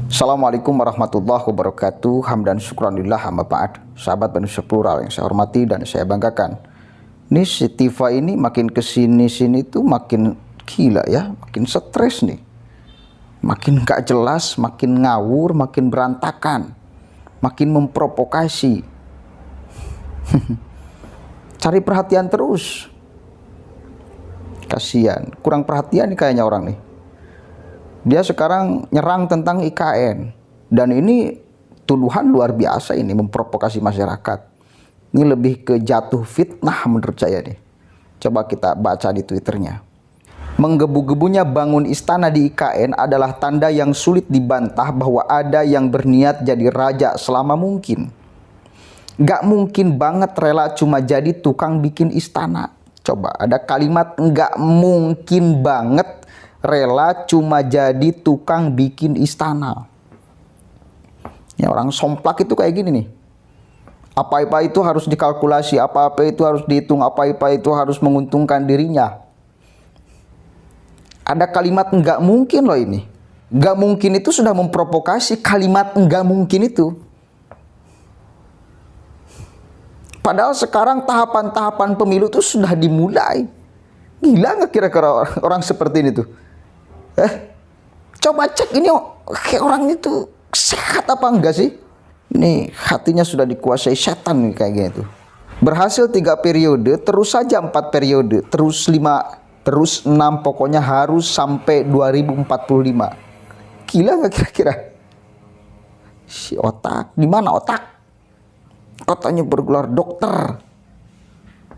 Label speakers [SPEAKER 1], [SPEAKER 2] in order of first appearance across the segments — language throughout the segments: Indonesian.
[SPEAKER 1] Assalamualaikum warahmatullahi wabarakatuh. Hamdan syukranillah amma ba'd. Sahabat manusia plural yang saya hormati dan saya banggakan. Ini si Tifa ini makin kesini-sini tuh makin gila ya, makin stres nih. Makin gak jelas, makin ngawur, makin berantakan, makin memprovokasi. Cari perhatian terus. Kasihan, kurang perhatian nih kayaknya orang nih. Dia sekarang nyerang tentang IKN. Dan ini tuduhan luar biasa ini, memprovokasi masyarakat. Ini lebih ke jatuh fitnah menurut saya nih. Coba kita baca di Twitternya. Menggebu-gebunya bangun istana di IKN adalah tanda yang sulit dibantah bahwa ada yang berniat jadi raja selama mungkin. Gak mungkin banget rela cuma jadi tukang bikin istana. Coba ada kalimat gak mungkin banget rela cuma jadi tukang bikin istana. Ya, orang somplak itu kayak gini nih. Apa-apa itu harus dikalkulasi, apa-apa itu harus dihitung, apa-apa itu harus menguntungkan dirinya. Ada kalimat enggak mungkin loh ini. Enggak mungkin itu sudah memprovokasi kalimat enggak mungkin itu. Padahal sekarang tahapan-tahapan pemilu itu sudah dimulai. Gila nggak kira-kira orang seperti ini tuh? Coba cek ini kayak orang itu sehat apa enggak sih? Ini hatinya sudah dikuasai setan nih kayak gitu. Berhasil 3 periode, terus saja 4 periode, terus 5, terus 6, pokoknya harus sampai 2045. Gila nggak kira-kira? Si otak, di mana otak? Katanya bergelar dokter.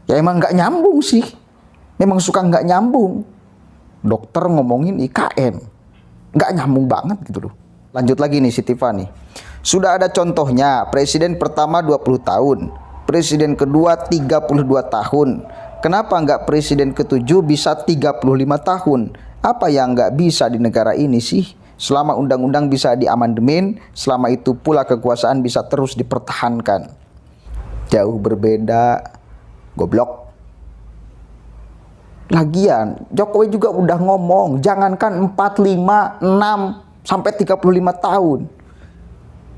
[SPEAKER 1] Ya emang nggak nyambung sih. Memang suka nggak nyambung. Dokter ngomongin IKN, nggak nyambung banget gitu loh. Lanjut lagi nih si Tiffany. Sudah ada contohnya, presiden pertama 20 tahun, presiden kedua 32 tahun. Kenapa nggak presiden ketujuh bisa 35 tahun? Apa yang nggak bisa di negara ini sih? Selama undang-undang bisa diamandemen, selama itu pula kekuasaan bisa terus dipertahankan. Jauh berbeda, goblok. Lagian, Jokowi juga udah ngomong, jangankan 4, 5, 6, sampai 35 tahun.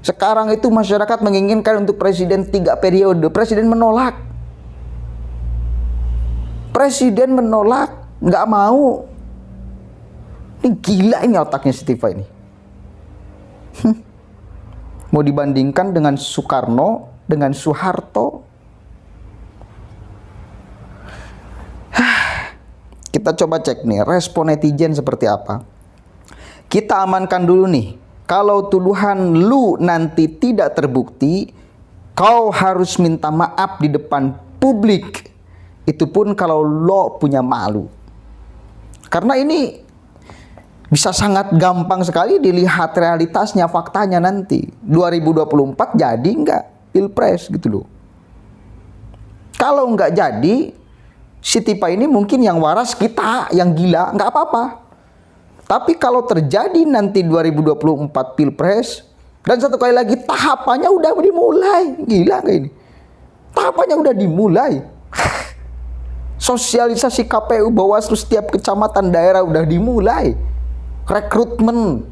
[SPEAKER 1] Sekarang itu masyarakat menginginkan untuk presiden 3 periode. Presiden menolak. Presiden menolak, nggak mau. Ini gila ini otaknya si Tifa ini. Mau dibandingkan dengan Soekarno, dengan Soeharto. Kita coba cek nih respon netizen seperti apa. Kita amankan dulu nih. Kalau tuduhan lu nanti tidak terbukti, kau harus minta maaf di depan publik. Itu pun kalau lo punya malu. Karena ini bisa sangat gampang sekali dilihat realitasnya, faktanya nanti. 2024 jadi nggak Pilpres gitu loh. Kalau nggak jadi, si Tifa ini mungkin yang waras, kita yang gila, nggak apa-apa. Tapi kalau terjadi nanti 2024 Pilpres, dan satu kali lagi tahapannya udah dimulai. Gila nggak ini? Tahapannya udah dimulai. Sosialisasi KPU Bawaslu setiap kecamatan daerah udah dimulai. Rekrutmen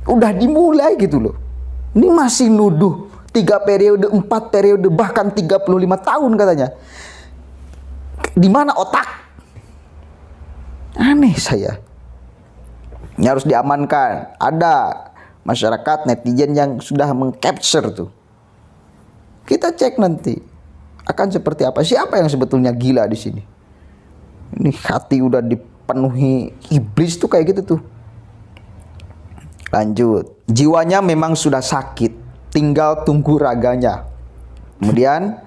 [SPEAKER 1] udah dimulai gitu loh. Ini masih nuduh 3 periode, 4 periode, bahkan 35 tahun katanya. Di mana otak? Aneh saya. Ini harus diamankan. Ada masyarakat netizen yang sudah mengcapture tuh. Kita cek nanti akan seperti apa. Siapa yang sebetulnya gila di sini? Ini hati udah dipenuhi iblis tuh kayak gitu tuh. Lanjut. Jiwanya memang sudah sakit, tinggal tunggu raganya. Kemudian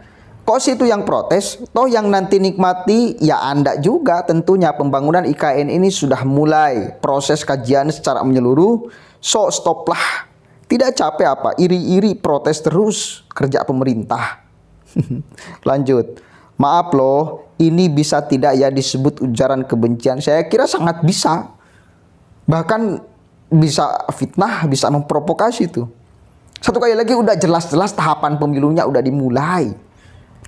[SPEAKER 1] kok situ yang protes, toh yang nanti nikmati ya Anda juga tentunya. Pembangunan IKN ini sudah mulai, proses kajian secara menyeluruh, so stoplah. Tidak capek apa, iri-iri protes terus kerja pemerintah. Lanjut, maaf loh, ini bisa tidak ya disebut ujaran kebencian? Saya kira sangat bisa, bahkan bisa fitnah, bisa memprovokasi itu. Satu kali lagi udah jelas-jelas tahapan pemilunya udah dimulai.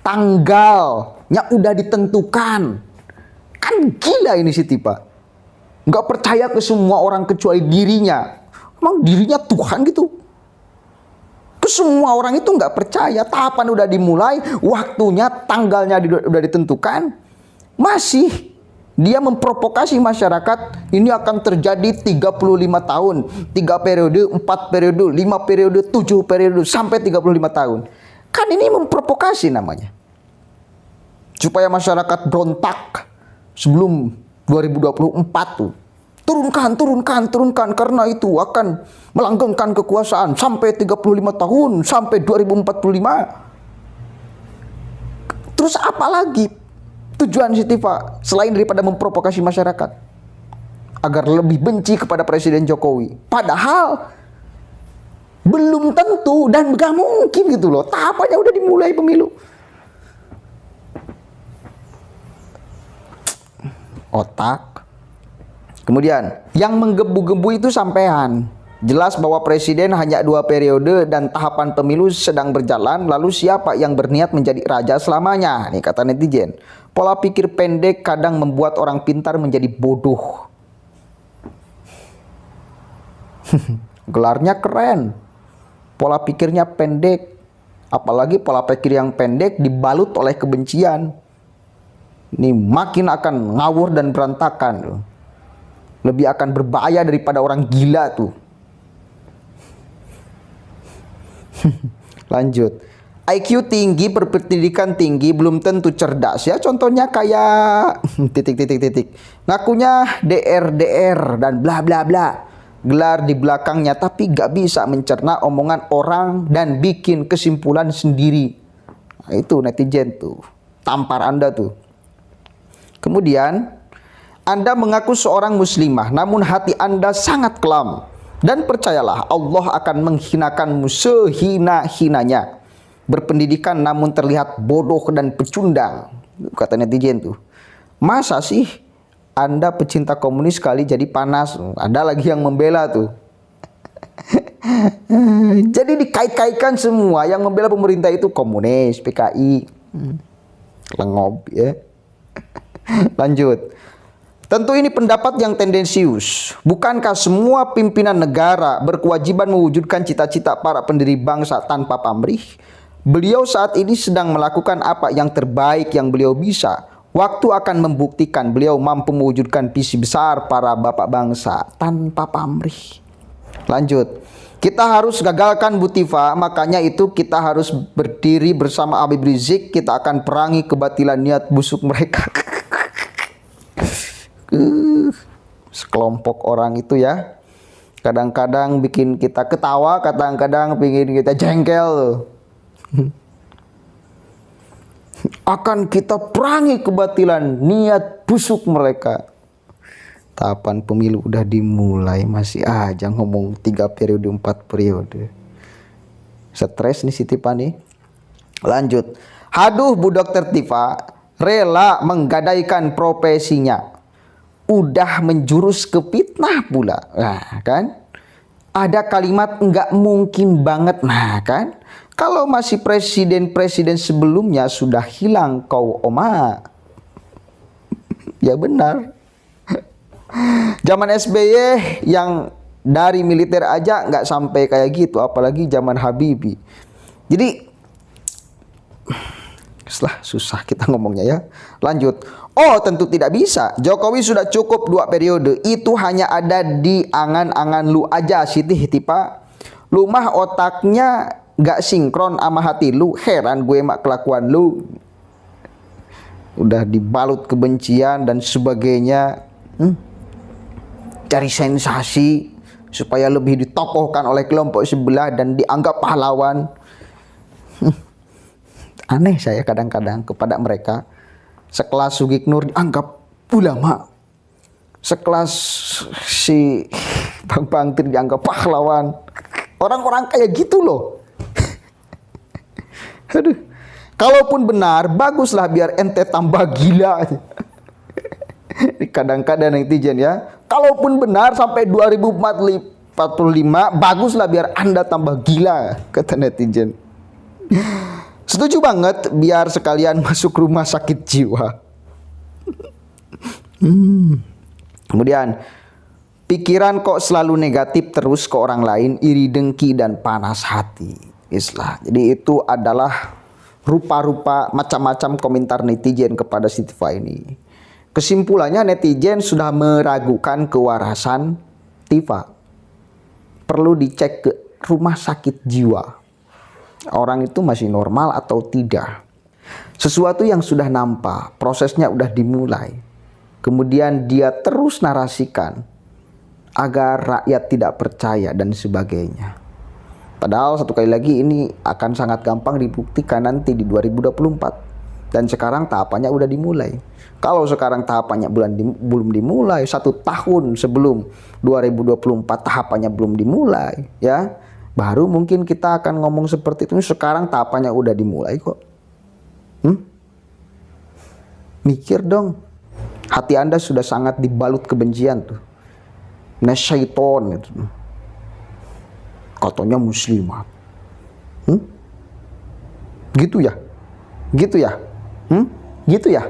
[SPEAKER 1] Tanggalnya udah ditentukan. Kan gila ini si Tifa. Nggak percaya ke semua orang kecuali dirinya. Emang dirinya Tuhan gitu? Ke semua orang itu nggak percaya. Tahapan udah dimulai, waktunya, tanggalnya udah ditentukan, masih dia memprovokasi masyarakat. Ini akan terjadi 35 tahun, 3 periode, 4 periode, 5 periode, 7 periode, sampai 35 tahun. Kan ini memprovokasi namanya. Supaya masyarakat berontak sebelum 2024 tuh. Turunkan, karena itu akan melanggengkan kekuasaan sampai 35 tahun, sampai 2045. Terus apa lagi tujuan Siti Fa selain daripada memprovokasi masyarakat agar lebih benci kepada Presiden Jokowi? Padahal belum tentu dan gak mungkin gitu loh. Tahapannya udah dimulai pemilu. Otak. Kemudian, yang menggebu-gebu itu sampean. Jelas bahwa presiden hanya 2 periode dan tahapan pemilu sedang berjalan. Lalu siapa yang berniat menjadi raja selamanya? Nih kata netizen. Pola pikir pendek kadang membuat orang pintar menjadi bodoh. Gelarnya keren. Pola pikirnya pendek. Apalagi pola pikir yang pendek dibalut oleh kebencian. Ini makin akan ngawur dan berantakan. Lebih akan berbahaya daripada orang gila tuh. Lanjut. IQ tinggi, berpendidikan tinggi belum tentu cerdas ya. Contohnya kayak titik. Ngakunya DR dan bla bla bla. Gelar di belakangnya tapi gak bisa mencerna omongan orang dan bikin kesimpulan sendiri. Nah, itu netizen tuh. Tampar Anda tuh. Kemudian Anda mengaku seorang muslimah, namun hati Anda sangat kelam. Dan percayalah, Allah akan menghinakanmu sehina-hinanya. Berpendidikan namun terlihat bodoh dan pecundang. Kata netizen tuh. Masa sih Anda pecinta komunis sekali jadi panas? Ada lagi yang membela tuh. Jadi dikait-kaitkan semua. Yang membela pemerintah itu komunis, PKI. Lengob ya. Lanjut. Tentu ini pendapat yang tendensius. Bukankah semua pimpinan negara berkewajiban mewujudkan cita-cita para pendiri bangsa tanpa pamrih? Beliau saat ini sedang melakukan apa yang terbaik yang beliau bisa. Waktu akan membuktikan beliau mampu mewujudkan visi besar para bapak bangsa tanpa pamrih. Lanjut. Kita harus gagalkan Bu Tifa, makanya itu kita harus berdiri bersama Habib Rizik. Kita akan perangi kebatilan niat busuk mereka. Sekelompok orang itu ya, kadang-kadang bikin kita ketawa, kadang-kadang bikin kita jengkel. Akan kita perangi kebatilan niat busuk mereka. Tahapan pemilu udah dimulai, masih aja ngomong 3 periode 4 periode. Stres nih Siti Fa nih. Lanjut. Haduh Bu Dokter Tifa, rela menggadaikan profesinya. Udah menjurus ke fitnah pula. Nah kan, ada kalimat nggak mungkin banget. Nah kan, kalau masih presiden-presiden sebelumnya sudah hilang kau oma. Ya benar. Zaman SBY yang dari militer aja nggak sampai kayak gitu, apalagi zaman Habibie. Jadi susah kita ngomongnya ya. Lanjut. Oh tentu tidak bisa. Jokowi sudah cukup 2 periode. Itu hanya ada di angan-angan lu aja Siti Tifa. Lu mah otaknya gak sinkron sama hati lu. Heran gue mak kelakuan lu. Udah dibalut kebencian dan sebagainya. Cari sensasi supaya lebih ditokohkan oleh kelompok sebelah dan dianggap pahlawan. Aneh saya kadang-kadang kepada mereka. Sekelas Sugiknur dianggap ulama. Sekelas si Bang Bangtir dianggap pahlawan. Orang-orang kayak gitu loh. Aduh. Kalaupun benar, baguslah biar ente tambah gila. Kadang-kadang netizen ya. Kalaupun benar sampai 2045, baguslah biar Anda tambah gila, kata netizen. Setuju banget, biar sekalian masuk rumah sakit jiwa. Kemudian, Pikiran kok selalu negatif terus ke orang lain, iri dengki dan panas hati. Islah. Jadi itu adalah rupa-rupa macam-macam komentar netizen kepada Tifa ini. Kesimpulannya netizen sudah meragukan kewarasan Tifa. Perlu dicek ke rumah sakit jiwa. Orang itu masih normal atau tidak. Sesuatu yang sudah nampak, prosesnya udah dimulai. Kemudian dia terus narasikan agar rakyat tidak percaya dan sebagainya. Padahal satu kali lagi ini akan sangat gampang dibuktikan nanti di 2024. Dan sekarang tahapannya udah dimulai. Kalau sekarang tahapannya belum dimulai, 1 tahun sebelum 2024 tahapannya belum dimulai, ya, baru mungkin kita akan ngomong seperti itu. Sekarang tahapannya udah dimulai kok. Mikir dong. Hati Anda sudah sangat dibalut kebencian tuh. Syaiton itu. Katanya muslimat. Gitu ya? Gitu ya? Gitu ya?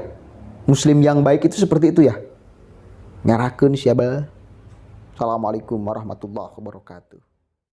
[SPEAKER 1] Muslim yang baik itu seperti itu ya? Nyarakeun siapa? Assalamualaikum warahmatullahi wabarakatuh.